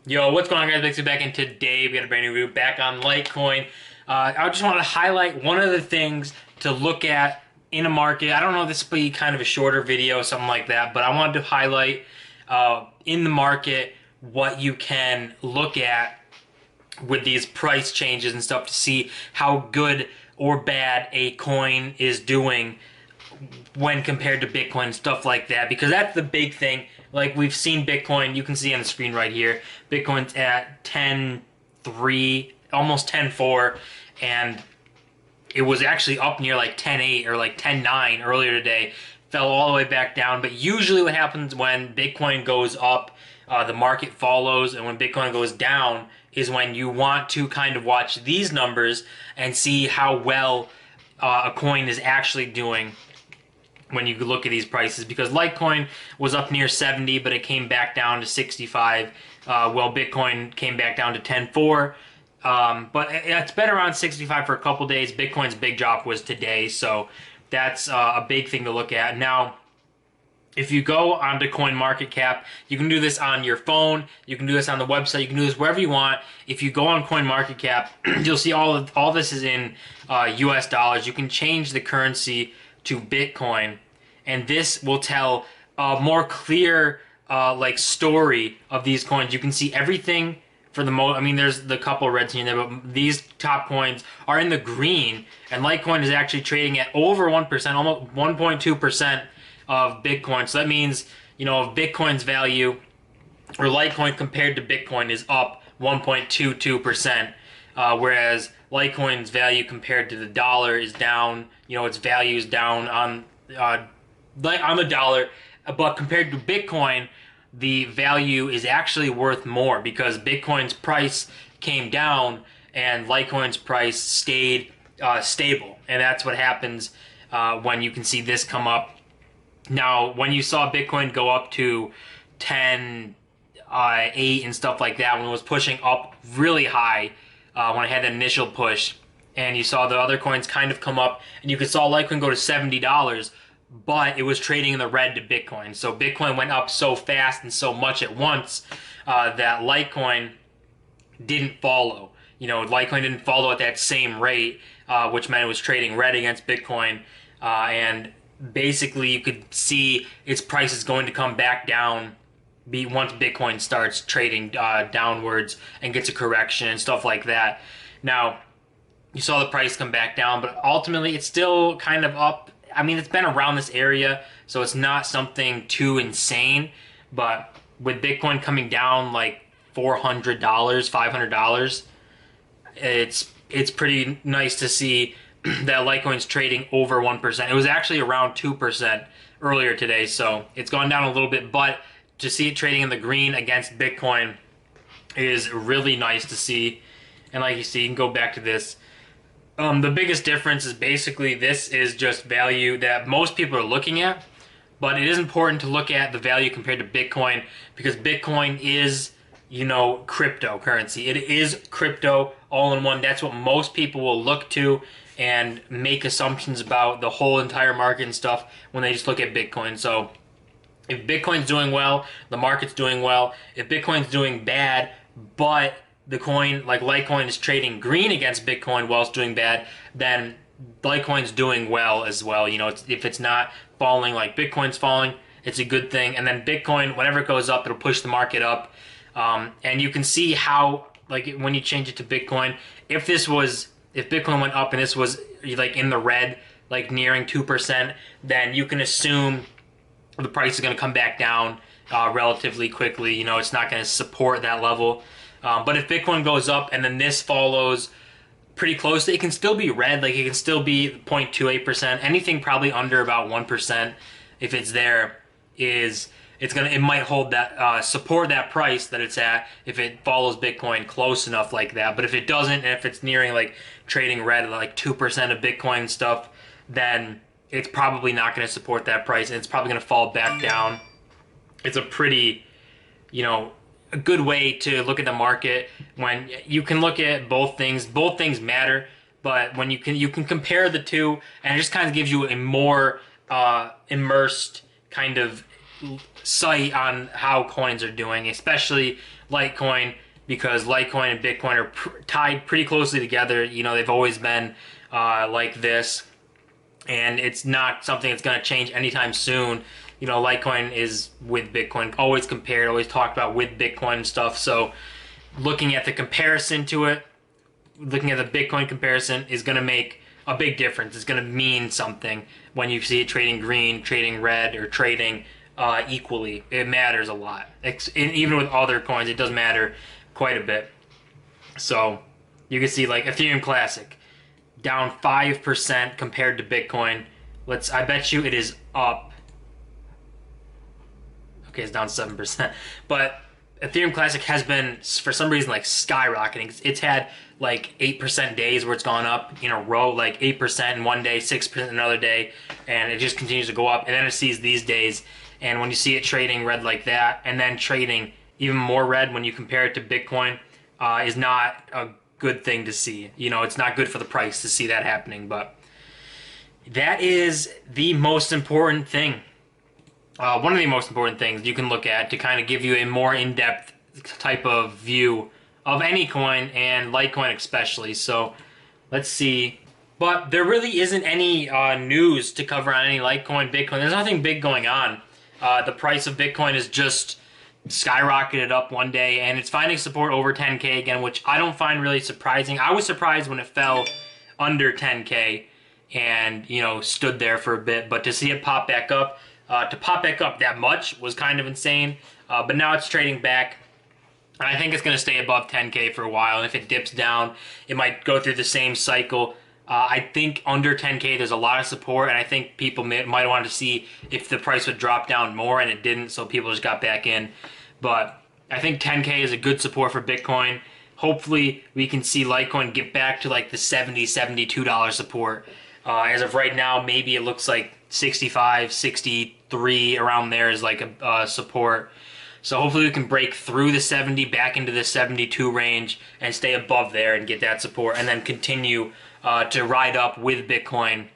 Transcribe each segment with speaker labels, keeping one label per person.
Speaker 1: Yo, what's going on, guys? Bexio back, and today we got a brand new review back on Litecoin. I just want to highlight one of the things to look at in a market. I don't know if this will be kind of a shorter video, something like that, but I wanted to highlight in the market what you can look at with these price changes and stuff to see how good or bad a coin is doing when compared to Bitcoin and stuff like that, because that's the big thing. Like, we've seen Bitcoin, you can see on the screen right here, Bitcoin's at 10.3, almost 10.4, and it was actually up near like 10.8 or like 10.9 earlier today, fell all the way back down. But usually what happens when Bitcoin goes up, the market follows, and when Bitcoin goes down is when you want to kind of watch these numbers and see how well a coin is actually doing when you look at these prices, because Litecoin was up near 70, but it came back down to 65. Well, Bitcoin came back down to 10.4. But it's been around 65 for a couple days. Bitcoin's big drop was today, so that's a big thing to look at. Now, if you go onto CoinMarketCap, you can do this on your phone, you can do this on the website, you can do this wherever you want. If you go on CoinMarketCap, you'll see all this is in US dollars. You can change the currency to Bitcoin, and this will tell a more clear like story of these coins. You can see everything for the most. I mean, there's the couple reds here and there, but these top coins are in the green, and Litecoin is actually trading at over 1%, almost 1.2% of Bitcoin. So that means, you know, if Bitcoin's value or Litecoin compared to Bitcoin is up 1.22%, whereas Litecoin's value compared to the dollar is down. You know, its value is down on the dollar, but compared to Bitcoin, the value is actually worth more because Bitcoin's price came down and Litecoin's price stayed stable, and that's what happens when you can see this come up. Now, when you saw Bitcoin go up to 10.8 and stuff like that, when it was pushing up really high, when it had the initial push, and you saw the other coins kind of come up, and you could saw Litecoin go to $70, but it was trading in the red to Bitcoin. So Bitcoin went up so fast and so much at once that Litecoin didn't follow. You know, Litecoin didn't follow at that same rate, which meant it was trading red against Bitcoin, and basically you could see its price is going to come back down once Bitcoin starts trading downwards and gets a correction and stuff like that. Now, you saw the price come back down, but ultimately it's still kind of up. I mean, it's been around this area, so it's not something too insane. But with Bitcoin coming down like $400, $500, it's pretty nice to see that Litecoin's trading over 1%. It was actually around 2% earlier today, so it's gone down a little bit, but to see it trading in the green against Bitcoin is really nice to see. And like you see, you can go back to this. The biggest difference is basically this is just value that most people are looking at, but it is important to look at the value compared to Bitcoin, because Bitcoin is, you know, cryptocurrency. It is crypto all in one. That's what most people will look to and make assumptions about the whole entire market and stuff when they just look at Bitcoin. So if Bitcoin's doing well, the market's doing well. If Bitcoin's doing bad, but the coin, like Litecoin, is trading green against Bitcoin while it's doing bad, then Litecoin's doing well as well. You know, if it's not falling like Bitcoin's falling, it's a good thing. And then Bitcoin, whenever it goes up, it'll push the market up. And you can see how, like, when you change it to Bitcoin, if Bitcoin went up and this was like in the red, like nearing 2%, then you can assume the price is going to come back down relatively quickly. You know, it's not going to support that level. But if Bitcoin goes up and then this follows pretty closely, it can still be red. Like, it can still be 0.28%. Anything probably under about 1%, if it's there, it might hold that support that price that it's at if it follows Bitcoin close enough like that. But if it doesn't, and if it's nearing like trading red at like 2% of Bitcoin and stuff, then it's probably not going to support that price, and it's probably going to fall back down. It's a pretty, you know, a good way to look at the market when you can look at both things. Both things matter, but when you can compare the two, and it just kind of gives you a more immersed kind of sight on how coins are doing, especially Litecoin, because Litecoin and Bitcoin are tied pretty closely together. You know, they've always been like this, and it's not something that's going to change anytime soon. You know, Litecoin is with Bitcoin, always compared, always talked about with Bitcoin and stuff. So looking at the comparison to it, looking at the Bitcoin comparison is going to make a big difference. It's going to mean something when you see it trading green, trading red, or trading equally. It matters a lot. Even with other coins, it does matter quite a bit. So you can see like Ethereum Classic down 5% compared to Bitcoin. I bet you it is up. Okay, it's down 7%. But Ethereum Classic has been, for some reason, like skyrocketing. It's had like 8% days where it's gone up in a row, like 8% in one day, 6% another day, and it just continues to go up. And then it sees these days, and when you see it trading red like that, and then trading even more red when you compare it to Bitcoin, is not a good thing to see. You know, it's not good for the price to see that happening, but that is the most important thing. One of the most important things you can look at to kind of give you a more in-depth type of view of any coin, and Litecoin especially. So let's see. But there really isn't any news to cover on any Litecoin, Bitcoin. There's nothing big going on. The price of Bitcoin is just skyrocketed up one day, and it's finding support over 10K again, which I don't find really surprising. I was surprised when it fell under 10K and, you know, stood there for a bit, but to see it pop back up, that much was kind of insane. But now it's trading back, and I think it's going to stay above 10K for a while. And if it dips down, it might go through the same cycle. I think under 10K there's a lot of support, and I think people might want to see if the price would drop down more, and it didn't, so people just got back in. But I think 10K is a good support for Bitcoin. Hopefully we can see Litecoin get back to like the $70, $72 support. As of right now, maybe it looks like 65, 63 around there is like a support. So hopefully we can break through the 70 back into the 72 range and stay above there and get that support, and then continue to ride up with Bitcoin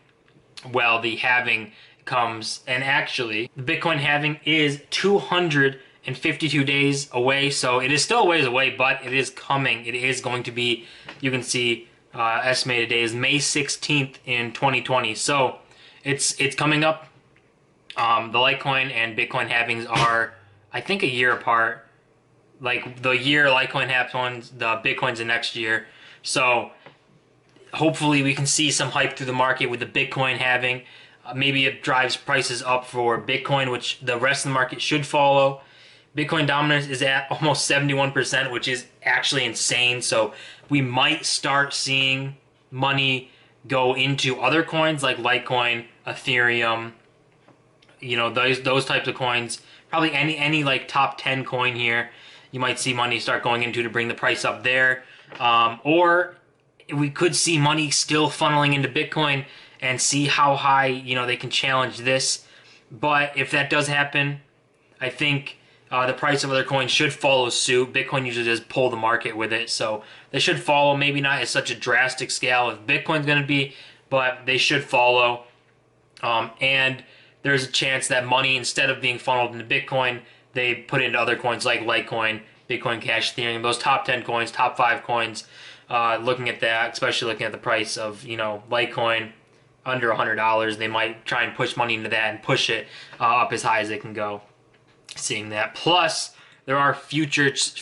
Speaker 1: while the halving comes. And actually, the Bitcoin halving is 252 days away, so it is still a ways away, but it is coming. It is going to be, you can see, estimated day is May 16th in 2020. So it's coming up. The Litecoin and Bitcoin halvings are, I think, a year apart. Like the year Litecoin happens, the Bitcoin's the next year. So hopefully we can see some hype through the market with the Bitcoin halving. Maybe it drives prices up for Bitcoin, which the rest of the market should follow. Bitcoin dominance is at almost 71%, which is actually insane. So we might start seeing money go into other coins like Litecoin, Ethereum, you know, those types of coins. Probably any like top 10 coin here, you might see money start going into to bring the price up there. Or we could see money still funneling into Bitcoin and see how high, you know, they can challenge this. But if that does happen, I think the price of other coins should follow suit. Bitcoin usually does pull the market with it, so they should follow. Maybe not at such a drastic scale as Bitcoin's going to be, but they should follow. And there's a chance that money, instead of being funneled into Bitcoin, they put it into other coins like Litecoin, Bitcoin Cash, Ethereum, those top 10 coins, top 5 coins. Looking at that, especially looking at the price of, you know, Litecoin under $100, they might try and push money into that and push it up as high as they can go. Seeing that. Plus, there are futures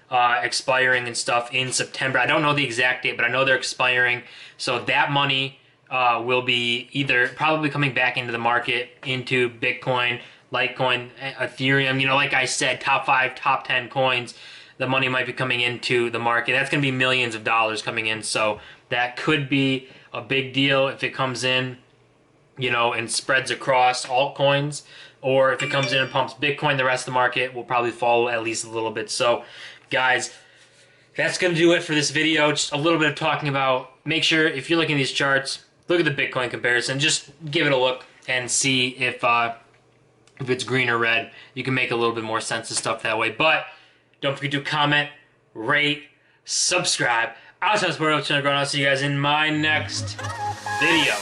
Speaker 1: expiring and stuff in September. I don't know the exact date, but I know they're expiring. So that money will be either probably coming back into the market, into Bitcoin, Litecoin, Ethereum. You know, like I said, top 5, top 10 coins. The money might be coming into the market. That's going to be millions of dollars coming in. So that could be a big deal if it comes in, you know, and spreads across altcoins. Or if it comes in and pumps Bitcoin, the rest of the market will probably follow at least a little bit. So, guys, that's going to do it for this video. Just a little bit of talking about, make sure if you're looking at these charts, look at the Bitcoin comparison. Just give it a look and see if it's green or red. You can make a little bit more sense of stuff that way. But don't forget to comment, rate, subscribe. I'll see you guys in my next video.